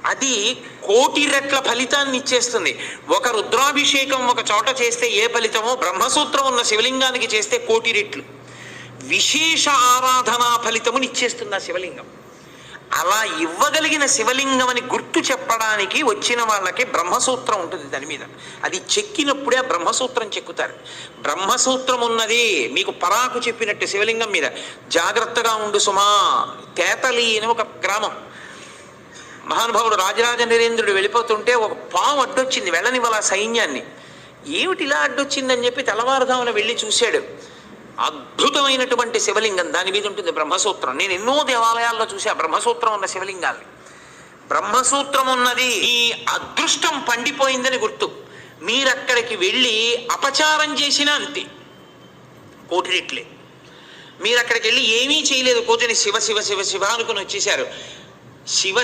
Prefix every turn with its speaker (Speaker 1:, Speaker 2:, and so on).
Speaker 1: అది కోటి రెట్ల ఫలితాన్ని ఇచ్చేస్తుంది. ఒక రుద్రాభిషేకం ఒక చోట చేస్తే ఏ ఫలితమో బ్రహ్మసూత్రం ఉన్న శివలింగానికి చేస్తే కోటి రెట్లు విశేష ఆరాధనా ఫలితముని ఇచ్చేస్తుంది ఆ శివలింగం. అలా ఇవ్వగలిగిన శివలింగం అని గుర్తు చెప్పడానికి వచ్చిన వాళ్ళకి బ్రహ్మసూత్రం ఉంటుంది దాని మీద. అది చెక్కినప్పుడే ఆ బ్రహ్మసూత్రం చెక్కుతారు. బ్రహ్మసూత్రం ఉన్నది మీకు పరాకు చెప్పినట్టు శివలింగం మీద. జాగ్రత్తగా ఉండు సుమా. తేతలి అని ఒక గ్రామం. మహానుభావుడు రాజరాజ నరేంద్రుడు వెళ్ళిపోతుంటే ఒక పాము అడ్డొచ్చింది, వెళ్ళనివ్వాల సైన్యాన్ని. ఏమిటి ఇలా అడ్డొచ్చిందని చెప్పి తెల్లవారుదామున వెళ్ళి చూశాడు. అద్భుతమైనటువంటి శివలింగం, దాని మీద ఉంటుంది బ్రహ్మసూత్రం. నేను ఎన్నో దేవాలయాల్లో చూసా బ్రహ్మసూత్రం ఉన్న శివలింగాల్ని. బ్రహ్మసూత్రం ఉన్నది ఈ అదృష్టం పండిపోయిందని గుర్తు. మీరక్కడికి వెళ్ళి అపచారం చేసినా అంతే, కోటి రెట్లే. మీరు అక్కడికి వెళ్ళి ఏమీ చేయలేదు, కూర్చొని శివ శివ శివ శివ అనుకుని వచ్చేశారు. శివ